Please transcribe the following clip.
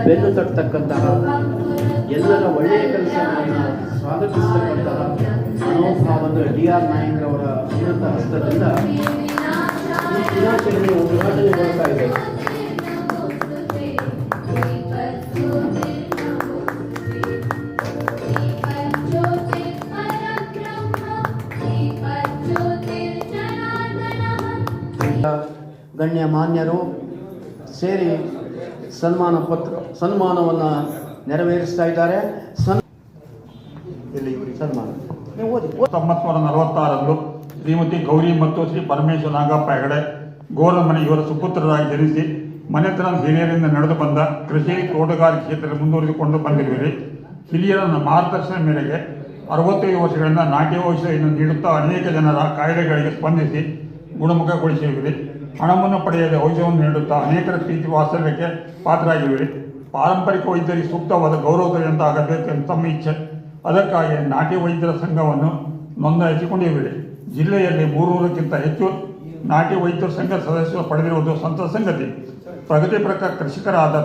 ಬೆನ್ನು ತಟ್ಟತಕ್ಕಂತಹ ಎಲ್ಲರ ಒಳ್ಳೆಯ ಕೆಲಸವನ್ನು ಸ್ವಾಗತಿಸತಕ್ಕಂತಹ ಮನೋಭಾವದ D.R. ನಾಯಕರವರ ಉನ್ನತ ಹಸ್ತದಿಂದ ಈ ದಿನಾಚರಣೆ ಉದ್ಘಾಟನೆಗೊಳ್ತಾ ಇದೆ. ಗಣ್ಯ ಮಾನ್ಯರು ಸೇರಿ ಸನ್ಮಾನವನ್ನು ನೆರವೇರಿಸ್ತಾ ಇದ್ದಾರೆ. ಸನ್ಮಾನ 1946ರಂದು ಶ್ರೀಮತಿ ಗೌರಿ ಮತ್ತು ಶ್ರೀ ಪರಮೇಶ್ವರ ನಾಗಪ್ಪ ಹೆಗಡೆ ಗೋರಮನೆ ಇವರ ಸುಪುತ್ರರಾಗಿ ಜನಿಸಿ ಮನೆತನ ಹಿರಿಯರಿಂದ ನಡೆದು ಬಂದ ಕೃಷಿ ತೋಟಗಾರಿಕೆ ಕ್ಷೇತ್ರದಲ್ಲಿ ಮುಂದುವರಿದುಕೊಂಡು ಬಂದಿರುವಿರಿ. ಹಿರಿಯರ ಮಾರ್ಗದರ್ಶನ ಮೇರೆಗೆ 65 ವರ್ಷಗಳಿಂದ ನಾಟಿ ಔಷಧಿಯನ್ನು ನೀಡುತ್ತಾ ಅನೇಕ ಜನರ ಕಾಯಿಲೆಗಳಿಗೆ ಸ್ಪಂದಿಸಿ ಗುಣಮುಖಗೊಳಿಸಿರುವಿರಿ. ಹಣವನ್ನು ಪಡೆಯದೆ ಔಷಧವನ್ನು ನೀಡುತ್ತಾ ಅನೇಕರ ಪ್ರೀತಿ ವಾತ್ಸಲ್ಯಕ್ಕೆ ಪಾತ್ರರಾಗಿರುವಿರಿ. ಪಾರಂಪರಿಕ ವೈದ್ಯರಿಗೆ ಸೂಕ್ತವಾದ ಗೌರವದಿಂದ ಆಗಬೇಕೆಂದು ತಮ್ಮ ಇಚ್ಛೆ. ಅದಕ್ಕಾಗಿ ನಾಟಿ ವೈದ್ಯರ ಸಂಘವನ್ನು ನೋಂದಾಯಿಸಿಕೊಂಡಿರುವಿರಿ. ಜಿಲ್ಲೆಯಲ್ಲಿ 300ಕ್ಕಿಂತ ಹೆಚ್ಚು ನಾಟಿ ವೈದ್ಯರ ಸಂಘ ಸದಸ್ಯರು ಪಡೆದಿರುವುದು ಸಂತಸ ಸಂಗತಿ. ಪ್ರಗತಿಪರ ಕೃಷಿಕರಾದ